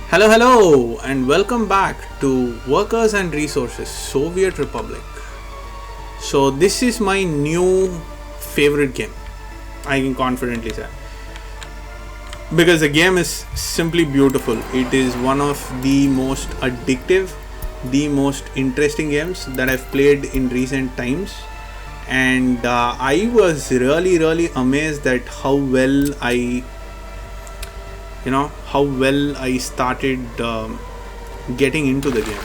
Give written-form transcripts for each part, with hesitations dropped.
Hello, hello, and welcome back to Workers and Resources Soviet Republic. So, this is my new favorite game, I can confidently say. Because the game is simply beautiful. It is one of the most addictive, the most interesting games that I've played in recent times. And I was really amazed at how well I started getting into the game.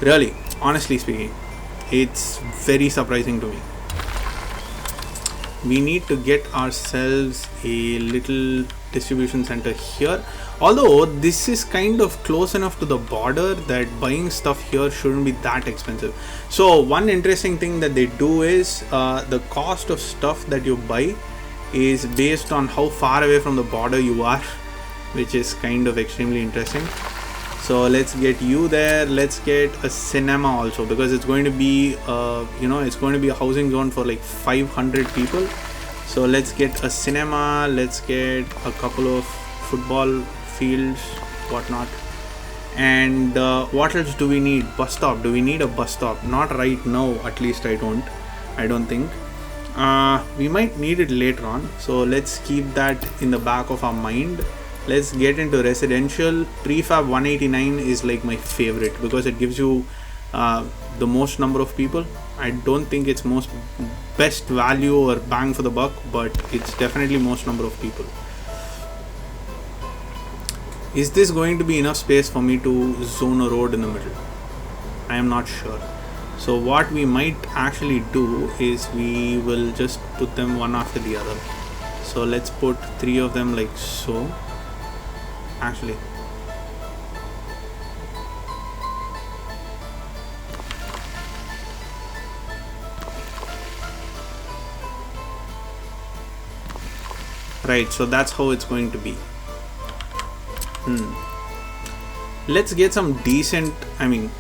Really, honestly speaking, it's very surprising to me. We need to get ourselves a little distribution center here. Although this is kind of close enough to the border that buying stuff here shouldn't be that expensive. So one interesting thing that they do is the cost of stuff that you buy is based on how far away from the border you are, which is kind of extremely interesting. So let's get you there. Let's get a cinema also, because it's going to be it's going to be a housing zone for like 500 people. So let's get a cinema, let's get a couple of football fields, whatnot. And what else do we need? Bus stop. Do we need a bus stop? Not right now, at least I don't think. We might need it later on, so let's keep that in the back of our mind. Let's get into residential. Prefab 189 is like my favorite because it gives you the most number of people. I don't think it's most best value or bang for the buck, but it's definitely most number of people. Is this going to be enough space for me to zone a road in the middle? I am not sure. So what we might actually do is we will just put them one after the other. So let's put 3 of them like so. Actually, right, so that's how it's going to be. Let's get some decent,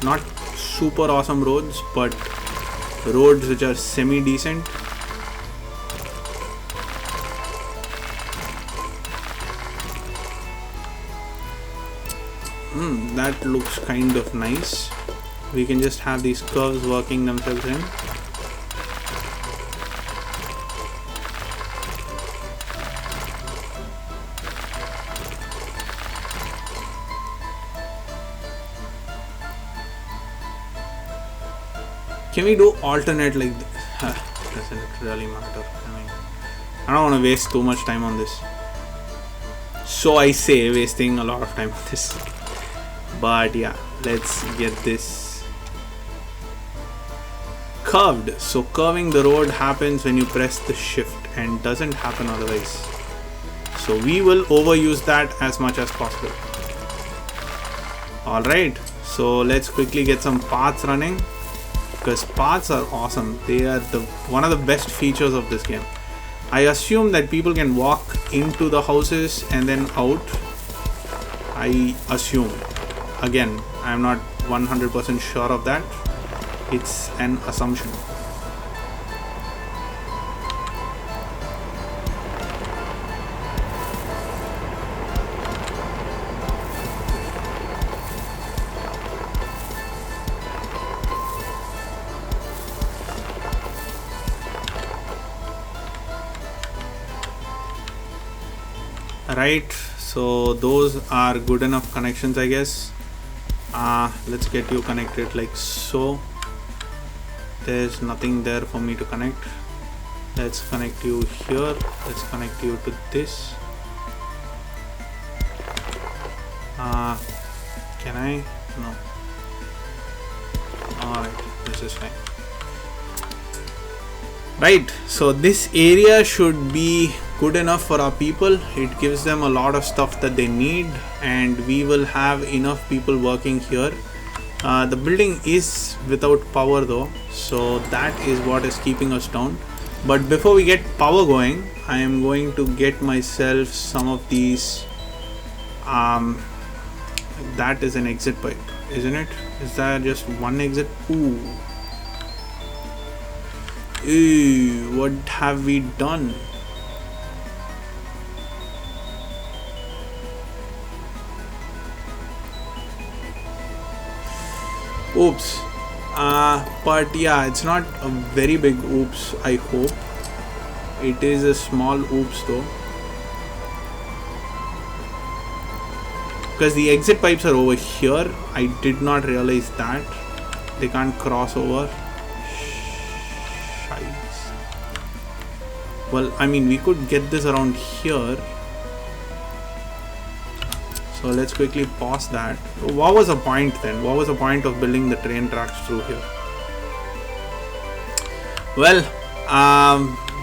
not super awesome roads, but roads which are semi decent. That looks kind of nice. We can just have these curves working themselves in. Can we do alternate like this? Doesn't really matter. I don't want to waste too much time on this. So I say wasting a lot of time on this. But yeah, let's get this curved. So curving the road happens when you press the shift and doesn't happen otherwise. So we will overuse that as much as possible. Alright, so let's quickly get some paths running, because paths are awesome. They are one of the best features of this game. I assume that people can walk into the houses and then out. I assume. Again, I am not 100% sure of that. It's an assumption. Right, so those are good enough connections, I guess. Let's get you connected like so. There's nothing there for me to connect. Let's connect you here. Let's connect you to this. Can I? No. Alright, this is fine. Right, so this area should be good enough for our people. It gives them a lot of stuff that they need, and we will have enough people working here. The building is without power though, so that is what is keeping us down. But before we get power going, I am going to get myself some of these. That is an exit pipe, isn't it? Is that just one exit? Ooh, what have we done? Oops. But yeah, it's not a very big oops, I hope. It is a small oops though, because the exit pipes are over here. I did not realize that they can't cross over. Shites. Well, I mean, we could get this around here, so let's quickly pause that. What was the point then? What was the point of building the train tracks through here? Well,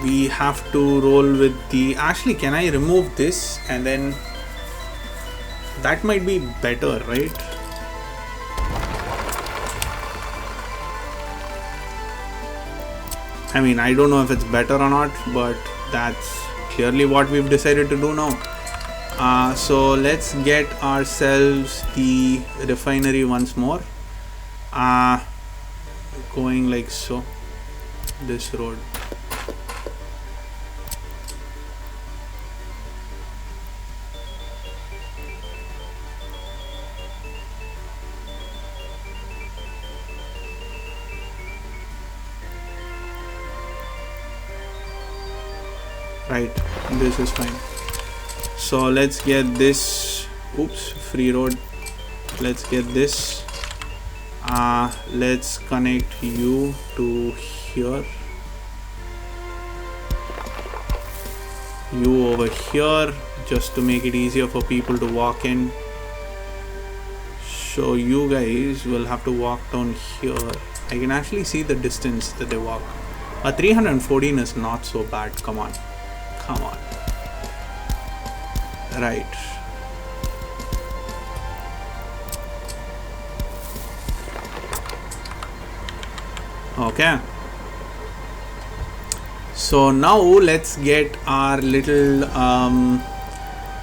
we have to roll with the... Actually, can I remove this and then... That might be better, right? I mean, I don't know if it's better or not, but that's clearly what we've decided to do now. So let's get ourselves the refinery once more. Going like so. This road. Right, this is fine. So let's get this. Oops, free road. Let's get this. Let's connect you to here. You over here, just to make it easier for people to walk in. So you guys will have to walk down here. I can actually see the distance that they walk. 314 is not so bad. Come on. Come on. Right. Okay. So now let's get our little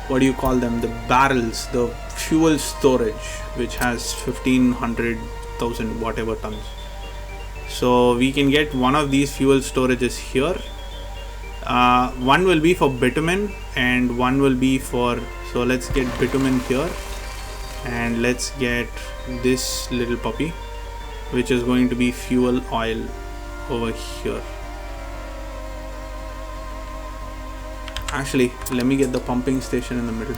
what do you call them, the barrels, the fuel storage, which has 1500,000 whatever tons. So we can get one of these fuel storages here. One will be for bitumen and one will be for... So let's get bitumen here, and let's get this little puppy, which is going to be fuel oil over here. Actually, let me get the pumping station in the middle.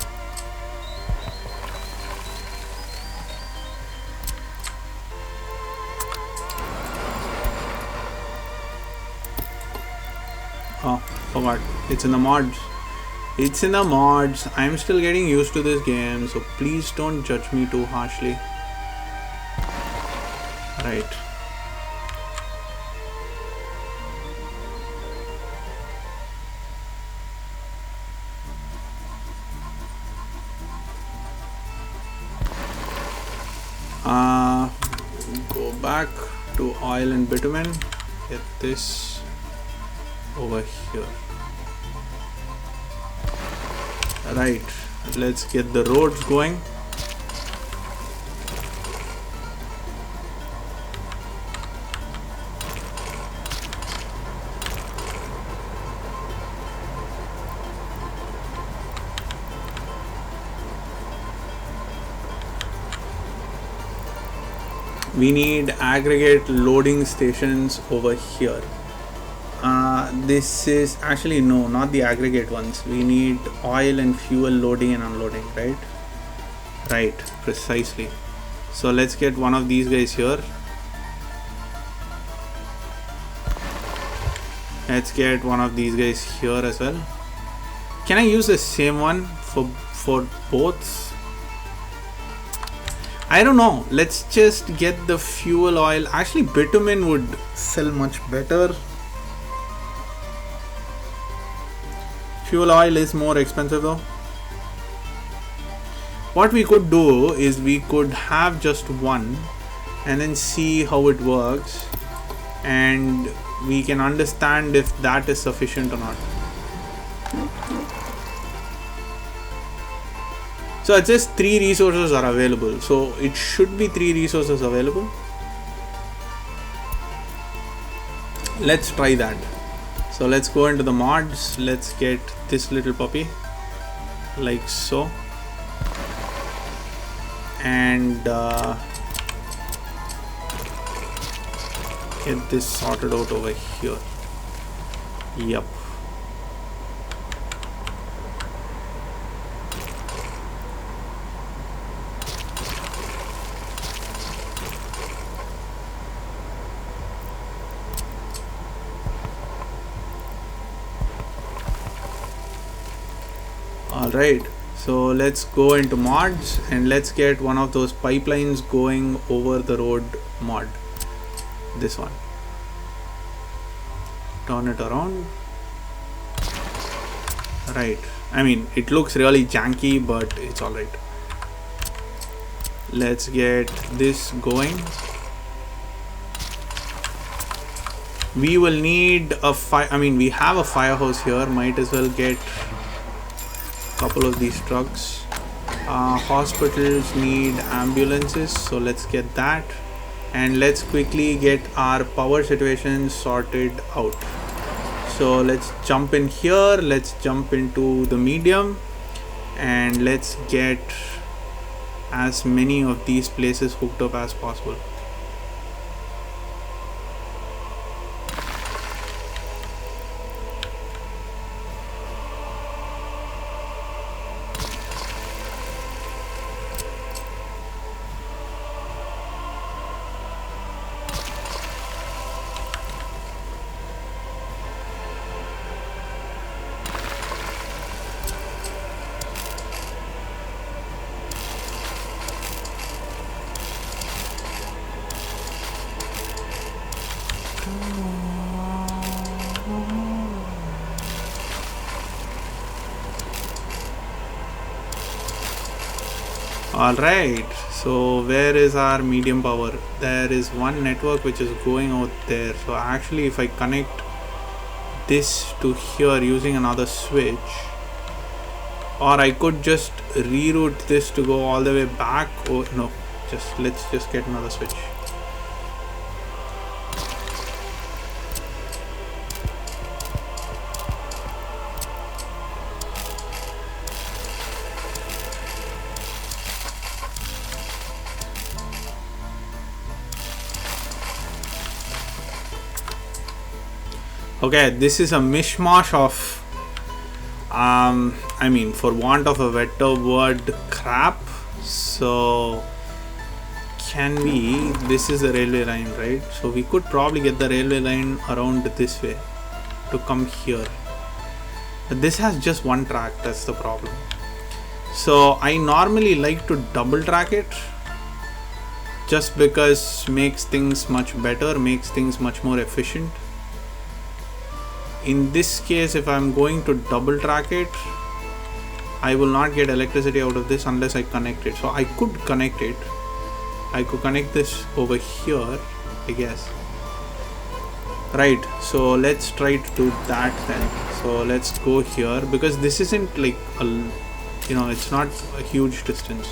Oh, forgot. It's in the mods. It's in the mods. I'm still getting used to this game, so please don't judge me too harshly. Right. Go back to oil and bitumen. Get this over here. Right, let's get the roads going. We need aggregate loading stations over here. This is actually, no, not the aggregate ones. We need oil and fuel loading and unloading, right? Right, precisely. So let's get one of these guys here. Let's get one of these guys here as well. Can I use the same one for both? I don't know. Let's just get the fuel oil. Actually, bitumen would sell much better. Fuel oil is more expensive though. What we could do is we could have just one and then see how it works, and we can understand if that is sufficient or not. So it says 3 resources are available, so it should be 3 resources available. Let's try that. So let's go into the mods. Let's get this little puppy like so, get this sorted out over here. Yep. Alright, so let's go into mods and let's get one of those pipelines going over the road mod. This one. Turn it around. Right, I mean it looks really janky, but it's alright. Let's get this going. We will need a we have a firehouse here. Might as well get a couple of these trucks. Hospitals need ambulances, so let's get that. And let's quickly get our power situation sorted out. So let's jump in here, let's jump into the medium, and let's get as many of these places hooked up as possible. Alright, so where is our medium power? There is one network which is going out there. So actually if I connect this to here using another switch, or I could just reroute this to go all the way back. Oh no, let's just get another switch. Okay, this is a mishmash of for want of a better word, crap. So this is the railway line, right? So we could probably get the railway line around this way to come here, but this has just one track. That's the problem. So I normally like to double track it, just because makes things much better, makes things much more efficient. In this case, if I'm going to double track it, I will not get electricity out of this unless I connect it. So I could connect it. I could connect this over here, I guess. Right, so let's try to do that then. So let's go here, because this isn't like it's not a huge distance.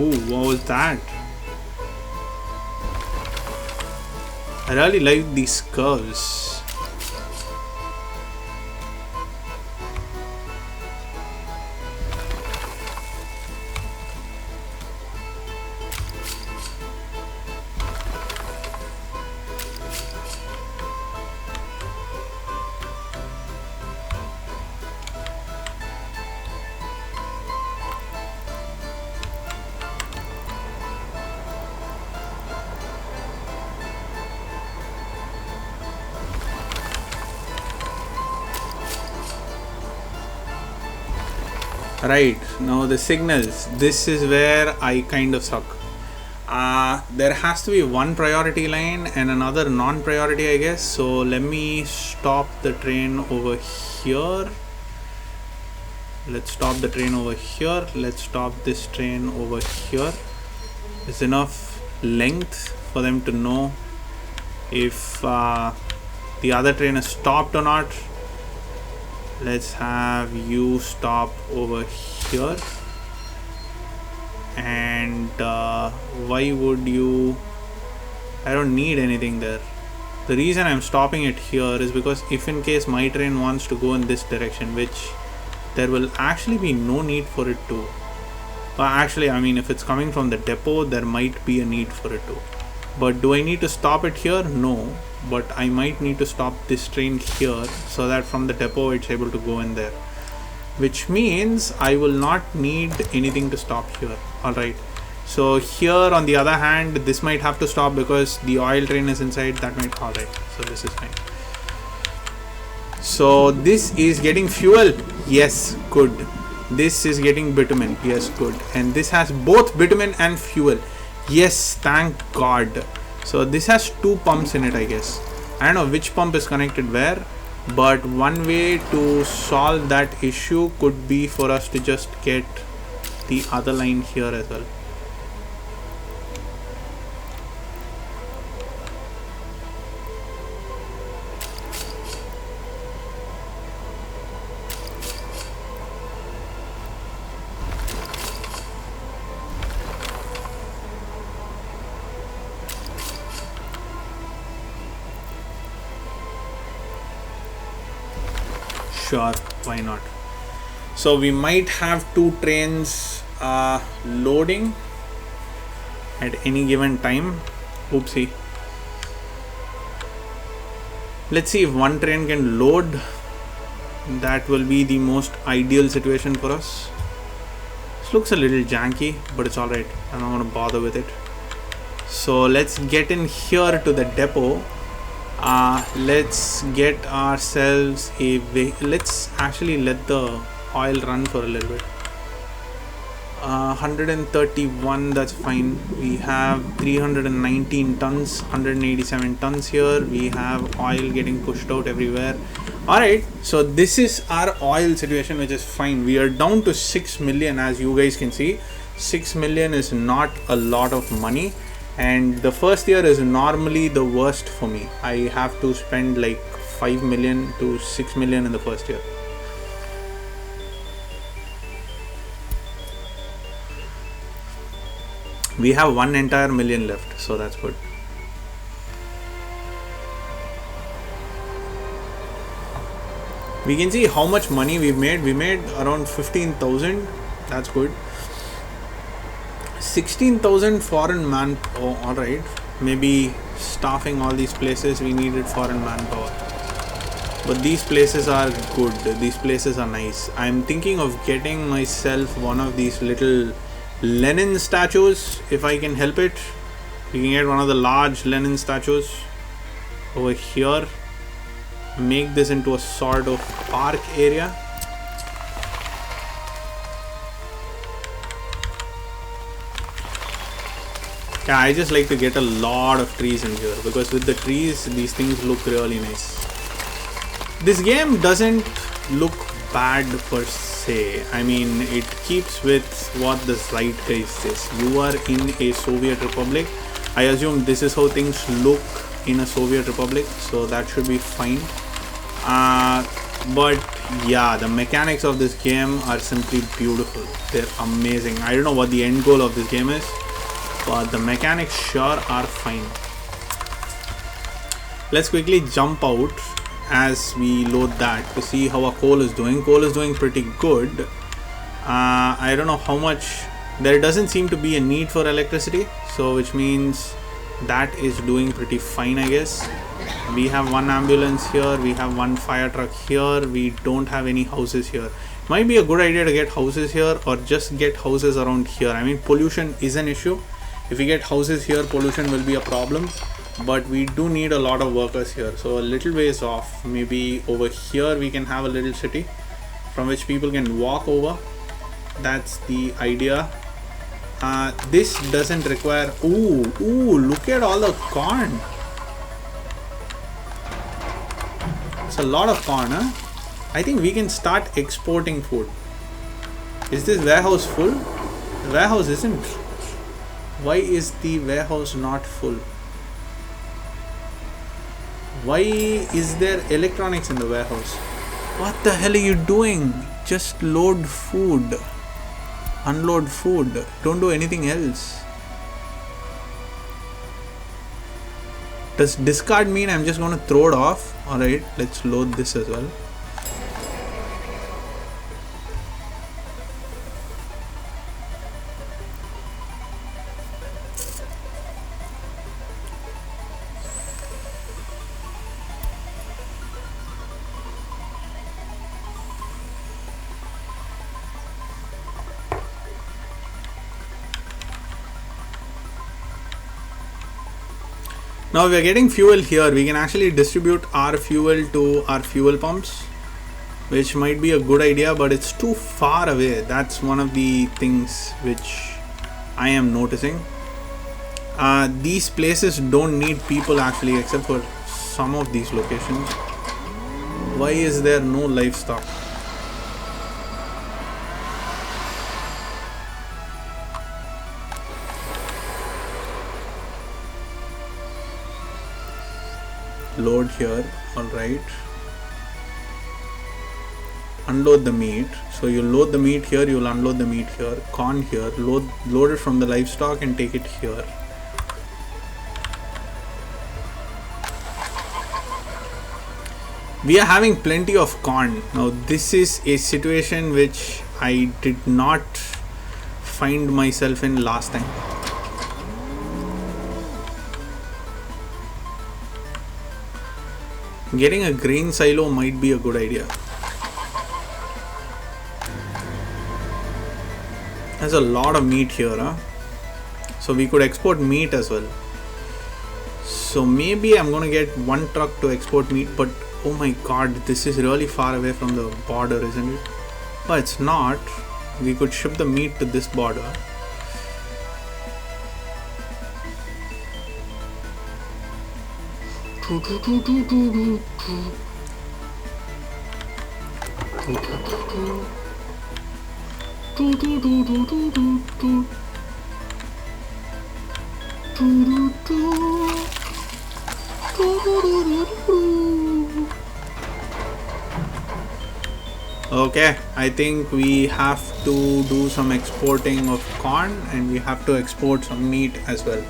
Ooh, what was that? I really like these curves. Right, now the signals, this is where I kind of suck. There has to be one priority line and another non-priority, I guess. So let me stop the train over here. let's stop the train over here. Let's stop this train over here. There's enough length for them to know if the other train is stopped or not. Let's have you stop over here. And why would you? I don't need anything there. The reason I'm stopping it here is because if in case my train wants to go in this direction, which there will actually be no need for it to. Actually, I mean, if it's coming from the depot, there might be a need for it to. But do I need to stop it here? No. But I might need to stop this train here so that from the depot it's able to go in there. Which means I will not need anything to stop here. Alright. So here on the other hand, this might have to stop because the oil train is inside. That might. Alright. So this is fine. So this is getting fuel. Yes, good. This is getting bitumen. Yes, good. And this has both bitumen and fuel. Yes, thank God. So this has two pumps in it, I guess. I don't know which pump is connected where, but one way to solve that issue could be for us to just get the other line here as well. Sure, why not? So we might have two trains loading at any given time. Oopsie. Let's see if one train can load. That will be the most ideal situation for us. This looks a little janky, but it's alright. I'm not going to bother with it. So let's get in here to the depot. Let's get ourselves a let's actually let the oil run for a little bit. 131, that's fine. We have 319 tons, 187 tons here. We have oil getting pushed out everywhere. Alright, so this is our oil situation, which is fine. We are down to 6 million, as you guys can see. 6 million is not a lot of money. And the first year is normally the worst for me. I have to spend like 5 million to 6 million in the first year. We have one entire million left, so that's good. We can see how much money we've made. We made around 15,000. That's good. 16,000 foreign man. Oh, alright. Maybe staffing all these places we needed foreign manpower. But these places are good. These places are nice. I'm thinking of getting myself one of these little Lenin statues if I can help it. You can get one of the large Lenin statues over here. Make this into a sort of park area. Yeah, I just like to get a lot of trees in here because with the trees these things look really nice. This game doesn't look bad per se. I mean, it keeps with what the zeitgeist is. You are in a Soviet Republic. I assume this is how things look in a Soviet Republic, so that should be fine. But yeah, the mechanics of this game are simply beautiful. They're amazing. I don't know what the end goal of this game is, but the mechanics sure are fine. Let's quickly jump out as we load that to see how our coal is doing. Coal is doing pretty good. I don't know how much. There doesn't seem to be a need for electricity, so which means that is doing pretty fine, I guess. We have one ambulance here, we have one fire truck here, we don't have any houses here. Might be a good idea to get houses here or just get houses around here. I mean, pollution is an issue. If we get houses here, pollution will be a problem, but we do need a lot of workers here. So a little ways off, maybe over here we can have a little city from which people can walk over. That's the idea. This doesn't require. Ooh, look at all the corn. It's a lot of corn, huh? I think we can start exporting food. Is this warehouse full? The warehouse isn't. Why is the warehouse not full? Why is there electronics in the warehouse? What the hell are you doing? Just load food. Unload food. Don't do anything else. Does discard mean I'm just going to throw it off? Alright, let's load this as well. Now we are getting fuel here. We can actually distribute our fuel to our fuel pumps, which might be a good idea, but it's too far away. That's one of the things which I am noticing. These places don't need people actually, except for some of these locations. Why is there no livestock? Load here. Alright, unload the meat. So you load the meat here, you'll unload the meat here. Corn here, load it from the livestock and take it here. We are having plenty of corn. Now this is a situation which I did not find myself in last time. Getting a grain silo might be a good idea. There's a lot of meat here, huh? So we could export meat as well. So maybe I'm gonna get one truck to export meat, but oh my god, this is really far away from the border, isn't it? But it's not. We could ship the meat to this border. Okay, I think we have to do some exporting of corn and we have to export some meat as well.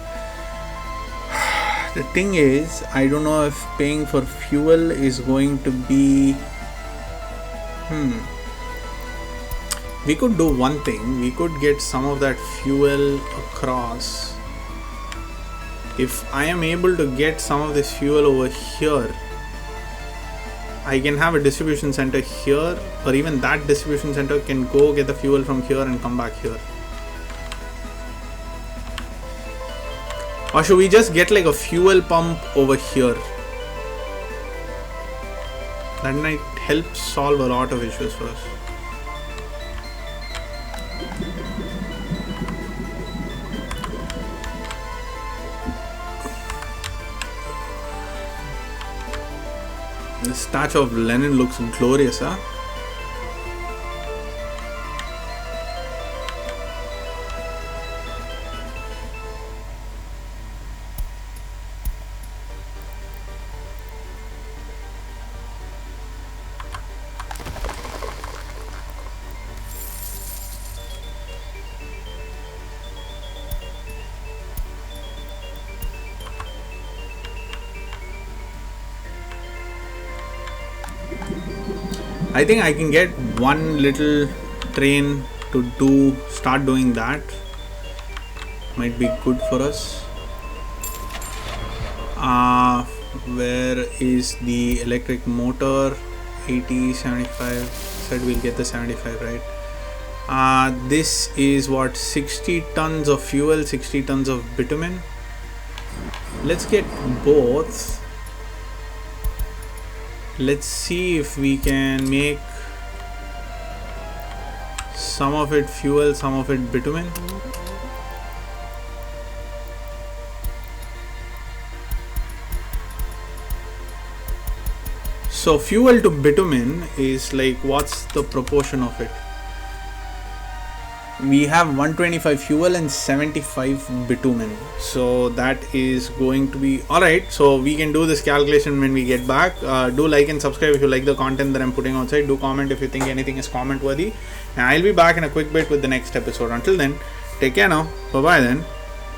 The thing is, I don't know if paying for fuel is going to be... We could do one thing. We could get some of that fuel across. If I am able to get some of this fuel over here, I can have a distribution center here, or even that distribution center can go get the fuel from here and come back here. Or should we just get like a fuel pump over here? That might help solve a lot of issues for us. The statue of Lenin looks glorious, huh? I think I can get one little train to start doing that. Might be good for us. Where is the electric motor? 80, 75. Said we'll get the 75, right? This is what, 60 tons of fuel, 60 tons of bitumen. Let's get both. Let's see if we can make some of it fuel, some of it bitumen. So fuel to bitumen is like, what's the proportion of it? we have 125 fuel and 75 bitumen, so that is going to be alright. So we can do this calculation when we get back. Do like and subscribe if you like the content that I'm putting outside. Do comment if you think anything is comment worthy, and I'll be back in a quick bit with the next episode. Until then, take care now. Bye bye then.